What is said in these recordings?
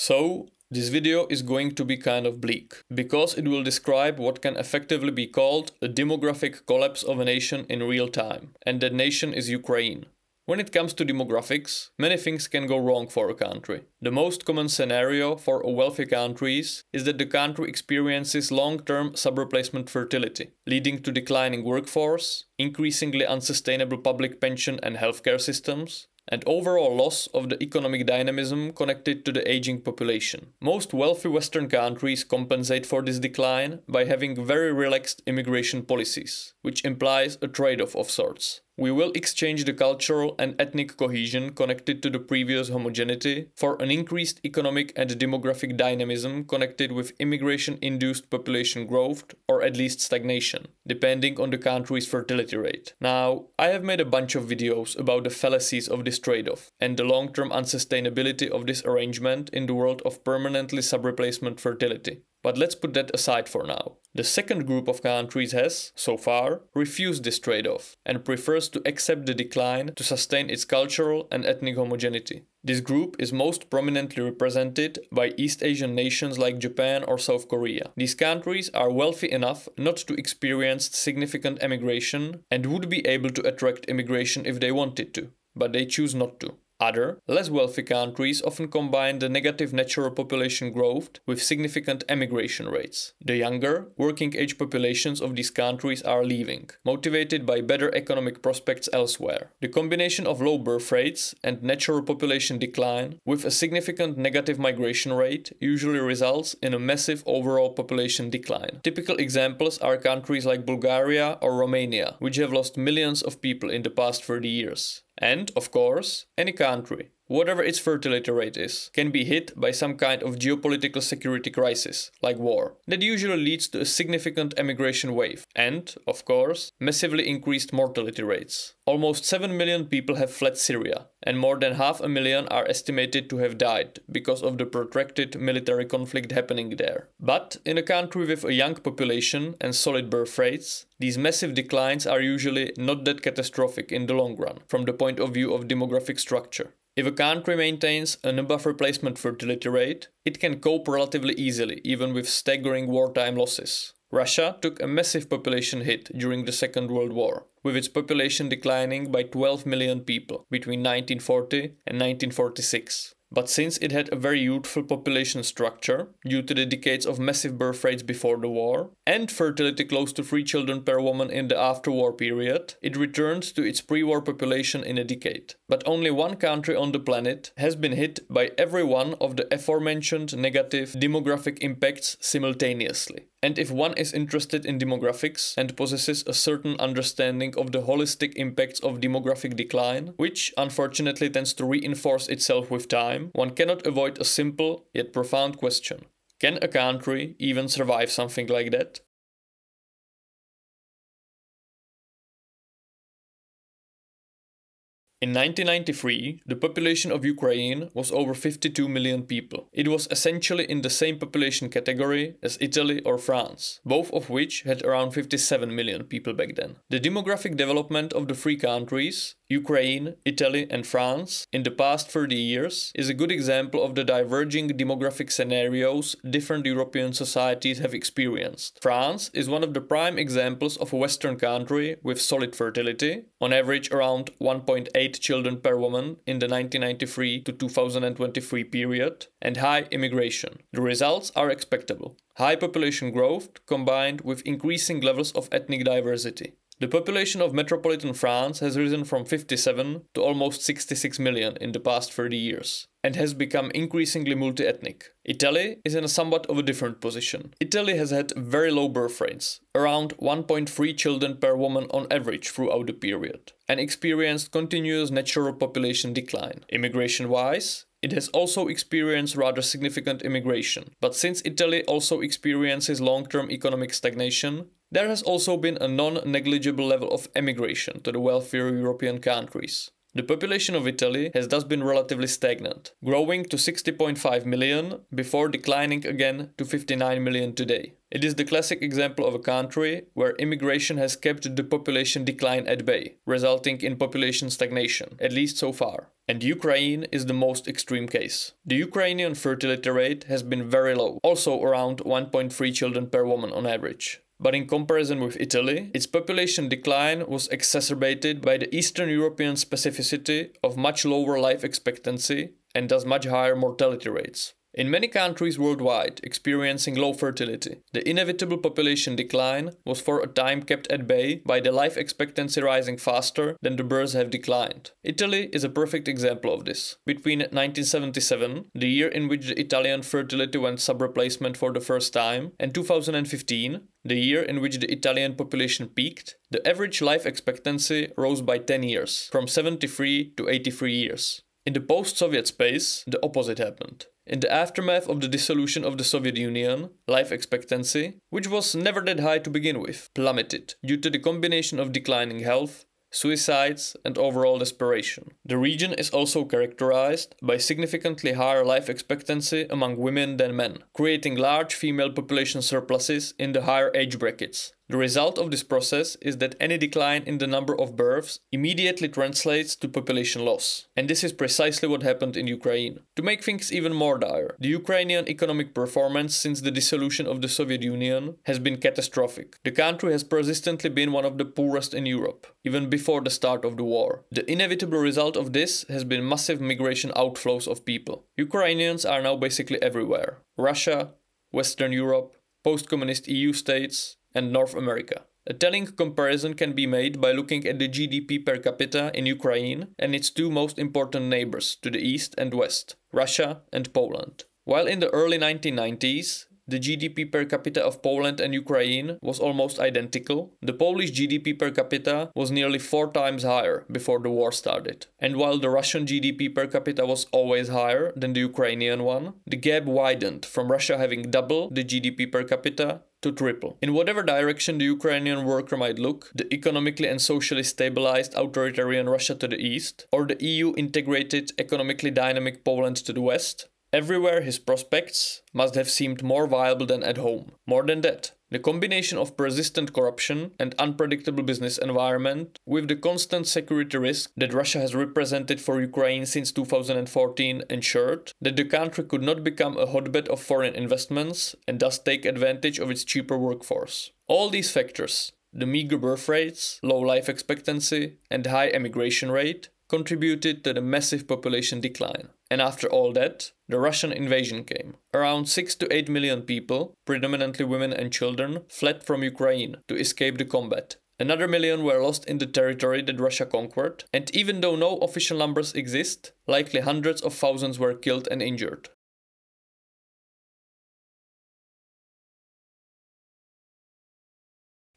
So, this video is going to be kind of bleak, because it will describe what can effectively be called a demographic collapse of a nation in real time, and that nation is Ukraine. When it comes to demographics, many things can go wrong for a country. The most common scenario for a wealthy country is that the country experiences long-term subreplacement fertility, leading to declining workforce, increasingly unsustainable public pension and healthcare systems, and overall loss of the economic dynamism connected to the aging population. Most wealthy Western countries compensate for this decline by having very relaxed immigration policies, which implies a trade-off of sorts. We will exchange the cultural and ethnic cohesion connected to the previous homogeneity for an increased economic and demographic dynamism connected with immigration-induced population growth or at least stagnation, depending on the country's fertility rate. Now, I have made a bunch of videos about the fallacies of this trade-off and the long-term unsustainability of this arrangement in the world of permanently subreplacement fertility. But let's put that aside for now. The second group of countries has, so far, refused this trade-off and prefers to accept the decline to sustain its cultural and ethnic homogeneity. This group is most prominently represented by East Asian nations like Japan or South Korea. These countries are wealthy enough not to experience significant emigration and would be able to attract immigration if they wanted to, but they choose not to. Other, less wealthy countries often combine the negative natural population growth with significant emigration rates. The younger, working-age populations of these countries are leaving, motivated by better economic prospects elsewhere. The combination of low birth rates and natural population decline with a significant negative migration rate usually results in a massive overall population decline. Typical examples are countries like Bulgaria or Romania, which have lost millions of people in the past 30 years. And, of course, any country, whatever its fertility rate is, can be hit by some kind of geopolitical security crisis, like war. That usually leads to a significant emigration wave and, of course, massively increased mortality rates. Almost 7 million people have fled Syria, and more than 500,000 are estimated to have died because of the protracted military conflict happening there. But in a country with a young population and solid birth rates, these massive declines are usually not that catastrophic in the long run, from the point of view of demographic structure. If a country maintains an above replacement fertility rate, it can cope relatively easily, even with staggering wartime losses. Russia took a massive population hit during the Second World War, with its population declining by 12 million people between 1940 and 1946. But since it had a very youthful population structure, due to the decades of massive birth rates before the war, and fertility close to 3 children per woman in the after-war period, it returned to its pre-war population in a decade. But only one country on the planet has been hit by every one of the aforementioned negative demographic impacts simultaneously. And if one is interested in demographics and possesses a certain understanding of the holistic impacts of demographic decline, which unfortunately tends to reinforce itself with time, one cannot avoid a simple yet profound question. Can a country even survive something like that? In 1993, the population of Ukraine was over 52 million people. It was essentially in the same population category as Italy or France, both of which had around 57 million people back then. The demographic development of the three countries, Ukraine, Italy and France, in the past 30 years is a good example of the diverging demographic scenarios different European societies have experienced. France is one of the prime examples of a Western country with solid fertility, on average around 1.8 children per woman in the 1993 to 2023 period, and high immigration. The results are expectable. High population growth combined with increasing levels of ethnic diversity. The population of metropolitan France has risen from 57 to almost 66 million in the past 30 years, and has become increasingly multi-ethnic. Italy is in a somewhat of a different position. Italy has had very low birth rates, around 1.3 children per woman on average throughout the period, and experienced continuous natural population decline. Immigration-wise, it has also experienced rather significant immigration, but since Italy also experiences long-term economic stagnation, there has also been a non-negligible level of emigration to the wealthier European countries. The population of Italy has thus been relatively stagnant, growing to 60.5 million before declining again to 59 million today. It is the classic example of a country where immigration has kept the population decline at bay, resulting in population stagnation, at least so far. And Ukraine is the most extreme case. The Ukrainian fertility rate has been very low, also around 1.3 children per woman on average. But in comparison with Italy, its population decline was exacerbated by the Eastern European specificity of much lower life expectancy and thus much higher mortality rates. In many countries worldwide experiencing low fertility, the inevitable population decline was for a time kept at bay by the life expectancy rising faster than the births have declined. Italy is a perfect example of this. Between 1977, the year in which the Italian fertility went sub-replacement for the first time, and 2015, the year in which the Italian population peaked, the average life expectancy rose by 10 years, from 73 to 83 years. In the post-Soviet space, the opposite happened. In the aftermath of the dissolution of the Soviet Union, life expectancy, which was never that high to begin with, plummeted due to the combination of declining health, suicides, and overall desperation. The region is also characterized by significantly higher life expectancy among women than men, creating large female population surpluses in the higher age brackets. The result of this process is that any decline in the number of births immediately translates to population loss. And this is precisely what happened in Ukraine. To make things even more dire, the Ukrainian economic performance since the dissolution of the Soviet Union has been catastrophic. The country has persistently been one of the poorest in Europe, even before the start of the war. The inevitable result of this has been massive migration outflows of people. Ukrainians are now basically everywhere. Russia, Western Europe, post-communist EU states, and North America. A telling comparison can be made by looking at the GDP per capita in Ukraine and its two most important neighbors to the east and west, Russia and Poland. While in the early 1990s, the GDP per capita of Poland and Ukraine was almost identical, the Polish GDP per capita was nearly 4 times higher before the war started. And while the Russian GDP per capita was always higher than the Ukrainian one, the gap widened from Russia having double the GDP per capita to triple. In whatever direction the Ukrainian worker might look, the economically and socially stabilized authoritarian Russia to the east, or the EU-integrated, economically dynamic Poland to the west, everywhere his prospects must have seemed more viable than at home. More than that, the combination of persistent corruption and unpredictable business environment with the constant security risk that Russia has represented for Ukraine since 2014 ensured that the country could not become a hotbed of foreign investments and thus take advantage of its cheaper workforce. All these factors, the meager birth rates, low life expectancy, and high emigration rate, contributed to the massive population decline. And after all that, the Russian invasion came. Around 6 to 8 million people, predominantly women and children, fled from Ukraine to escape the combat. Another million were lost in the territory that Russia conquered, and even though no official numbers exist, likely hundreds of thousands were killed and injured.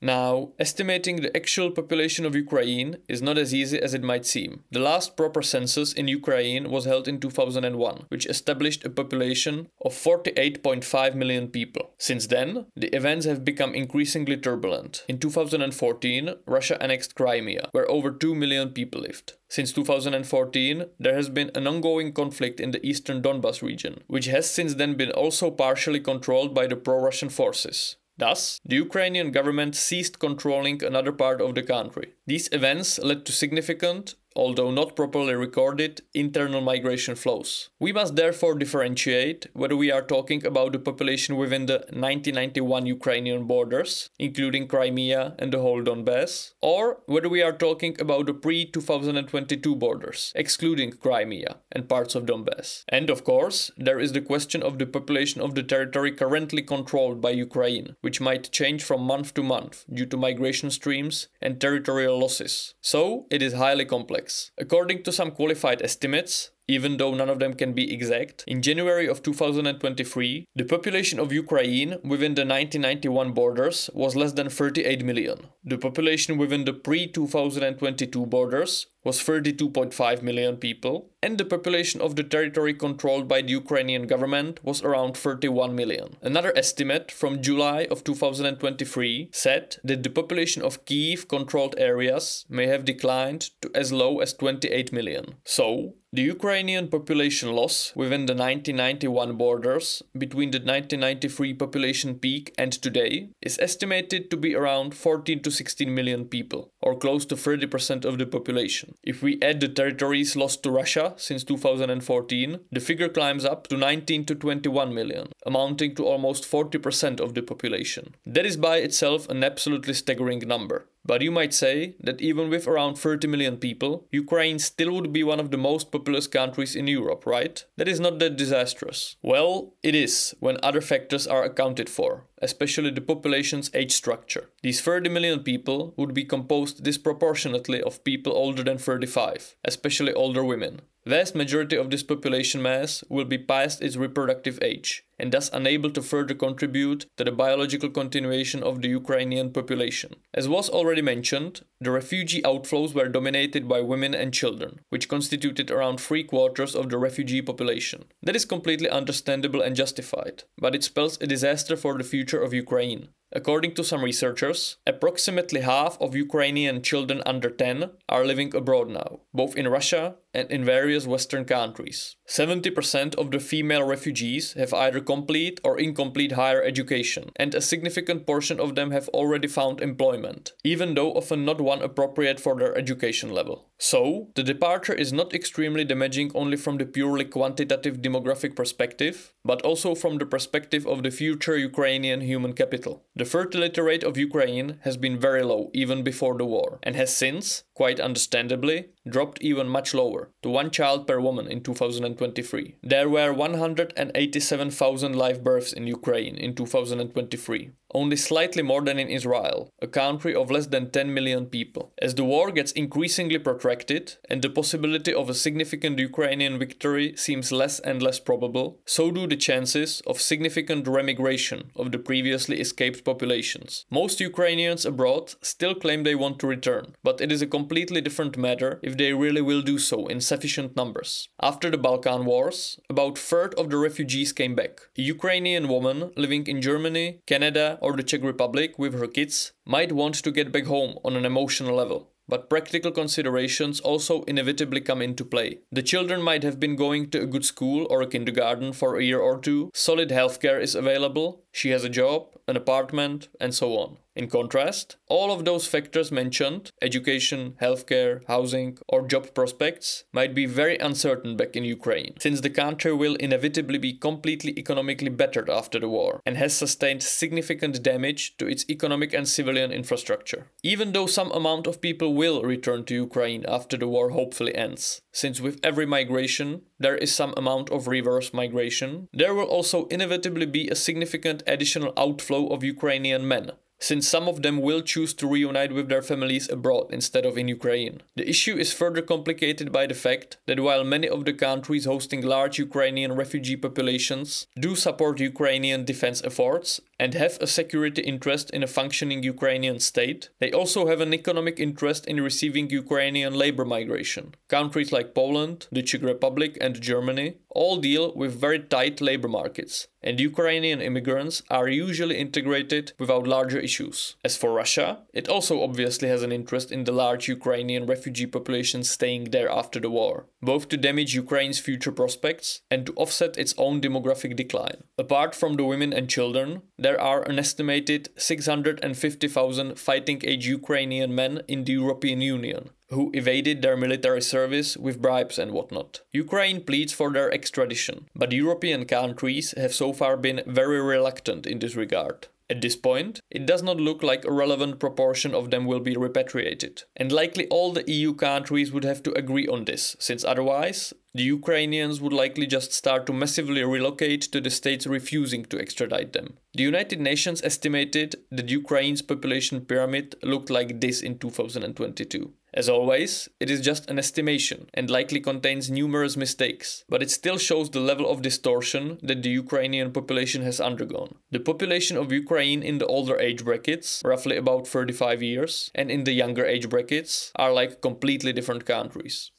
Now, estimating the actual population of Ukraine is not as easy as it might seem. The last proper census in Ukraine was held in 2001, which established a population of 48.5 million people. Since then, the events have become increasingly turbulent. In 2014, Russia annexed Crimea, where over 2 million people lived. Since 2014, there has been an ongoing conflict in the eastern Donbas region, which has since then been also partially controlled by the pro-Russian forces. Thus, the Ukrainian government ceased controlling another part of the country. These events led to significant, although not properly recorded, internal migration flows. We must therefore differentiate whether we are talking about the population within the 1991 Ukrainian borders, including Crimea and the whole Donbass, or whether we are talking about the pre-2022 borders, excluding Crimea and parts of Donbass. And of course, there is the question of the population of the territory currently controlled by Ukraine, which might change from month to month due to migration streams and territorial losses. So, it is highly complex. According to some qualified estimates, even though none of them can be exact, in January of 2023, the population of Ukraine within the 1991 borders was less than 38 million. The population within the pre-2022 borders was 32.5 million people, and the population of the territory controlled by the Ukrainian government was around 31 million. Another estimate from July of 2023 said that the population of Kyiv-controlled areas may have declined to as low as 28 million. So, the Ukrainian population loss within the 1991 borders between the 1993 population peak and today is estimated to be around 14 to 16 million people, or close to 30% of the population. If we add the territories lost to Russia since 2014, the figure climbs up to 19 to 21 million, amounting to almost 40% of the population. That is by itself an absolutely staggering number. But you might say that even with around 30 million people, Ukraine still would be one of the most populous countries in Europe, right? That is not that disastrous. Well, it is, when other factors are accounted for, especially the population's age structure. These 30 million people would be composed disproportionately of people older than 35, especially older women. Vast majority of this population mass will be past its reproductive age, and thus unable to further contribute to the biological continuation of the Ukrainian population. As was already mentioned, the refugee outflows were dominated by women and children, which constituted around 3/4 of the refugee population. That is completely understandable and justified, but it spells a disaster for the future of Ukraine. According to some researchers, approximately half of Ukrainian children under 10 are living abroad now, both in Russia and in various Western countries. 70% of the female refugees have either complete or incomplete higher education, and a significant portion of them have already found employment, even though often not one appropriate for their education level. So, the departure is not extremely damaging only from the purely quantitative demographic perspective, but also from the perspective of the future Ukrainian human capital. The fertility rate of Ukraine has been very low even before the war, and has since, quite understandably, dropped even much lower, to 1 child per woman in 2023. There were 187,000 live births in Ukraine in 2023, only slightly more than in Israel, a country of less than 10 million people. As the war gets increasingly protracted, and the possibility of a significant Ukrainian victory seems less and less probable, so do the chances of significant remigration of the previously escaped populations. Most Ukrainians abroad still claim they want to return, but it is a completely different matter if they really will do so in sufficient numbers. After the Balkan Wars, about a third of the refugees came back. A Ukrainian woman living in Germany, Canada, or the Czech Republic with her kids might want to get back home on an emotional level. But practical considerations also inevitably come into play. The children might have been going to a good school or a kindergarten for a year or two, solid healthcare is available, she has a job, an apartment, and so on. In contrast, all of those factors mentioned, education, healthcare, housing, or job prospects, might be very uncertain back in Ukraine, since the country will inevitably be completely economically battered after the war, and has sustained significant damage to its economic and civilian infrastructure. Even though some amount of people will return to Ukraine after the war hopefully ends, since with every migration, there is some amount of reverse migration, there will also inevitably be a significant additional outflow of Ukrainian men, since some of them will choose to reunite with their families abroad instead of in Ukraine. The issue is further complicated by the fact that while many of the countries hosting large Ukrainian refugee populations do support Ukrainian defense efforts and have a security interest in a functioning Ukrainian state, they also have an economic interest in receiving Ukrainian labor migration. Countries like Poland, the Czech Republic, and Germany all deal with very tight labor markets, and Ukrainian immigrants are usually integrated without larger issues. As for Russia, it also obviously has an interest in the large Ukrainian refugee population staying there after the war, both to damage Ukraine's future prospects and to offset its own demographic decline. Apart from the women and children, there are an estimated 650,000 fighting-age Ukrainian men in the European Union, who evaded their military service with bribes and whatnot. Ukraine pleads for their extradition, but European countries have so far been very reluctant in this regard. At this point, it does not look like a relevant proportion of them will be repatriated, and likely all the EU countries would have to agree on this, since otherwise, the Ukrainians would likely just start to massively relocate to the states refusing to extradite them. The United Nations estimated that Ukraine's population pyramid looked like this in 2022. As always, it is just an estimation and likely contains numerous mistakes, but it still shows the level of distortion that the Ukrainian population has undergone. The population of Ukraine in the older age brackets, roughly about 35 years, and in the younger age brackets are like completely different countries.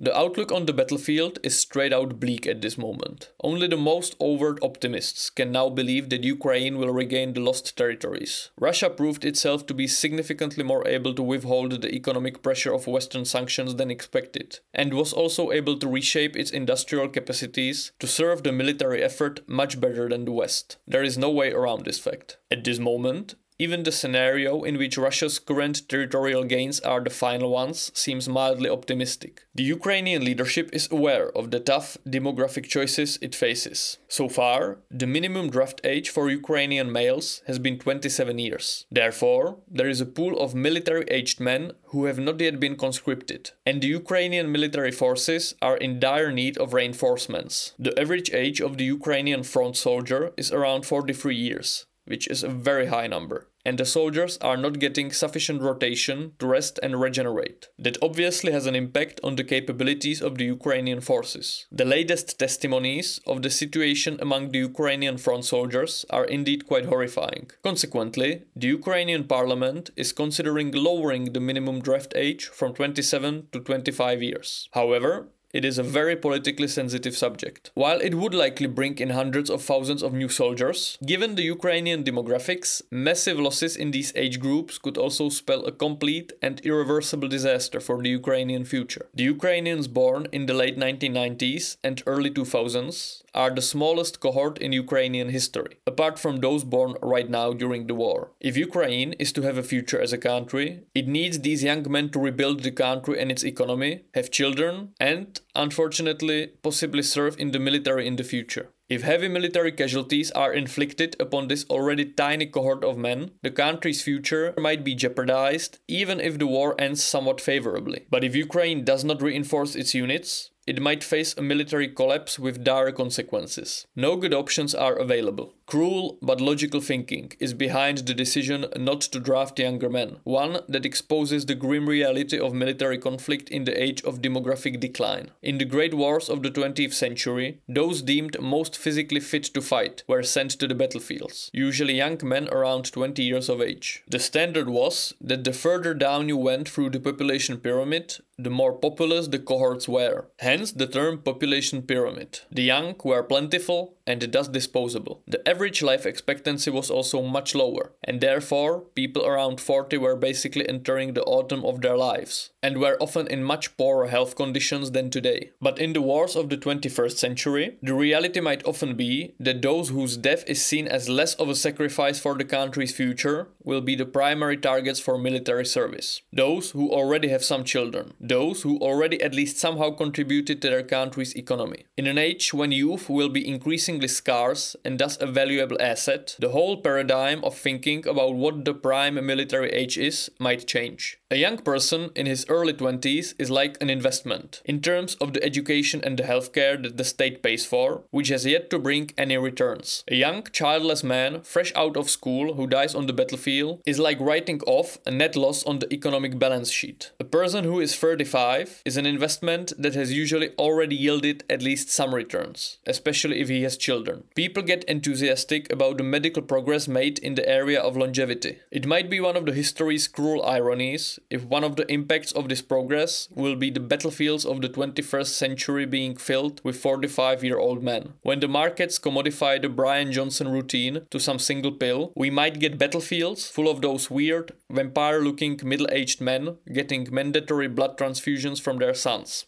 The outlook on the battlefield is straight out bleak at this moment. Only the most overt optimists can now believe that Ukraine will regain the lost territories. Russia proved itself to be significantly more able to withhold the economic pressure of Western sanctions than expected, and was also able to reshape its industrial capacities to serve the military effort much better than the West. There is no way around this fact. At this moment, even the scenario in which Russia's current territorial gains are the final ones seems mildly optimistic. The Ukrainian leadership is aware of the tough demographic choices it faces. So far, the minimum draft age for Ukrainian males has been 27 years. Therefore, there is a pool of military-aged men who have not yet been conscripted, and the Ukrainian military forces are in dire need of reinforcements. The average age of the Ukrainian front soldier is around 43 years. Which is a very high number, and the soldiers are not getting sufficient rotation to rest and regenerate. That obviously has an impact on the capabilities of the Ukrainian forces. The latest testimonies of the situation among the Ukrainian front soldiers are indeed quite horrifying. Consequently, the Ukrainian parliament is considering lowering the minimum draft age from 27 to 25 years. However, it is a very politically sensitive subject. While it would likely bring in hundreds of thousands of new soldiers, given the Ukrainian demographics, massive losses in these age groups could also spell a complete and irreversible disaster for the Ukrainian future. The Ukrainians born in the late 1990s and early 2000s are the smallest cohort in Ukrainian history, apart from those born right now during the war. If Ukraine is to have a future as a country, it needs these young men to rebuild the country and its economy, have children, and unfortunately, possibly serve in the military in the future. If heavy military casualties are inflicted upon this already tiny cohort of men, the country's future might be jeopardized even if the war ends somewhat favorably. But if Ukraine does not reinforce its units, it might face a military collapse with dire consequences. No good options are available. Cruel but logical thinking is behind the decision not to draft younger men, one that exposes the grim reality of military conflict in the age of demographic decline. In the great wars of the 20th century, those deemed most physically fit to fight were sent to the battlefields, usually young men around 20 years of age. The standard was that the further down you went through the population pyramid, the more populous the cohorts were. Hence the term population pyramid. The young were plentiful and thus disposable. The average life expectancy was also much lower, and therefore people around 40 were basically entering the autumn of their lives, and were often in much poorer health conditions than today. But in the wars of the 21st century, the reality might often be that those whose death is seen as less of a sacrifice for the country's future will be the primary targets for military service. Those who already have some children. Those who already at least somehow contributed to their country's economy. In an age when youth will be increasingly scarce and thus a valuable asset, the whole paradigm of thinking about what the prime military age is might change. A young person in his early 20s is like an investment, in terms of the education and the healthcare that the state pays for, which has yet to bring any returns. A young, childless man, fresh out of school, who dies on the battlefield, is like writing off a net loss on the economic balance sheet. A person who is 35 is an investment that has usually already yielded at least some returns, especially if he has children. People get enthusiastic about the medical progress made in the area of longevity. It might be one of the history's cruel ironies if one of the impacts of this progress will be the battlefields of the 21st century being filled with 45-year-old men. When the markets commodify the Brian Johnson routine to some single pill, we might get battlefields full of those weird, vampire-looking middle-aged men getting mandatory blood transfusions from their sons.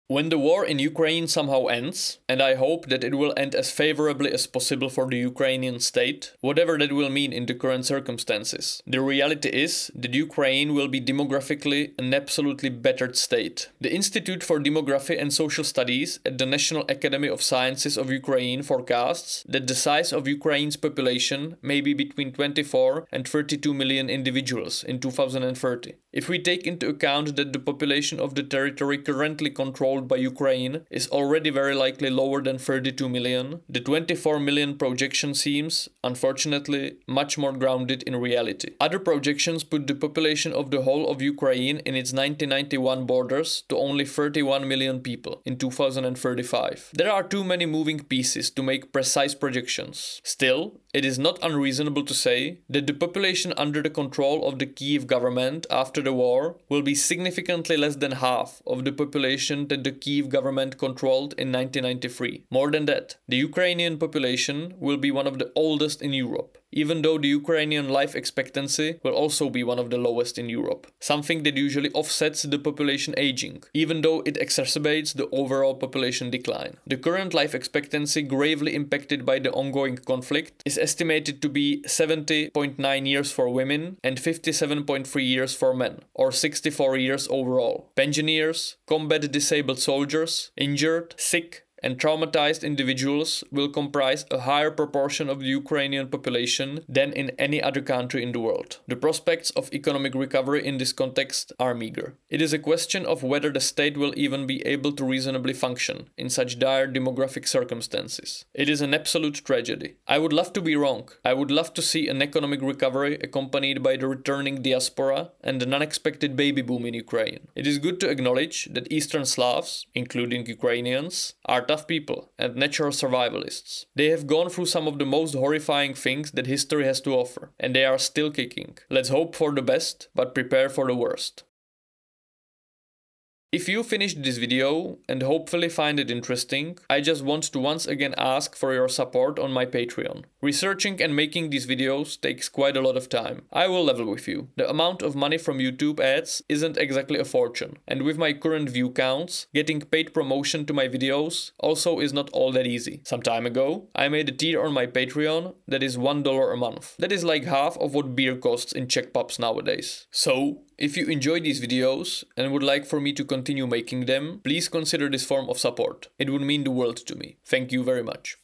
When the war in Ukraine somehow ends, and I hope that it will end as favorably as possible for the Ukrainian state, whatever that will mean in the current circumstances, the reality is that Ukraine will be demographically an absolutely bettered state. The Institute for Demography and Social Studies at the National Academy of Sciences of Ukraine forecasts that the size of Ukraine's population may be between 24 and 32 million individuals in 2030. If we take into account that the population of the territory currently controlled by Ukraine is already very likely lower than 32 million, the 24 million projection seems, unfortunately, much more grounded in reality. Other projections put the population of the whole of Ukraine in its 1991 borders to only 31 million people in 2035. There are too many moving pieces to make precise projections. Still, it is not unreasonable to say that the population under the control of the Kyiv government after the war will be significantly less than half of the population that the Kyiv government controlled in 1993. More than that, the Ukrainian population will be one of the oldest in Europe, even though the Ukrainian life expectancy will also be one of the lowest in Europe, something that usually offsets the population aging, even though it exacerbates the overall population decline. The current life expectancy, gravely impacted by the ongoing conflict, is estimated to be 70.9 years for women and 57.3 years for men, or 64 years overall. Pensioners, combat disabled soldiers, injured, sick, and traumatized individuals will comprise a higher proportion of the Ukrainian population than in any other country in the world. The prospects of economic recovery in this context are meager. It is a question of whether the state will even be able to reasonably function in such dire demographic circumstances. It is an absolute tragedy. I would love to be wrong. I would love to see an economic recovery accompanied by the returning diaspora and an unexpected baby boom in Ukraine. It is good to acknowledge that Eastern Slavs, including Ukrainians, are tough people and natural survivalists. They have gone through some of the most horrifying things that history has to offer, and they are still kicking. Let's hope for the best, but prepare for the worst. If you finished this video and hopefully find it interesting, I just want to once again ask for your support on my Patreon. Researching and making these videos takes quite a lot of time. I will level with you. The amount of money from YouTube ads isn't exactly a fortune, and with my current view counts, getting paid promotion to my videos also is not all that easy. Some time ago, I made a tier on my Patreon that is $1 a month. That is like half of what beer costs in Czech pubs nowadays. So, if you enjoy these videos and would like for me to continue making them, please consider this form of support. It would mean the world to me. Thank you very much.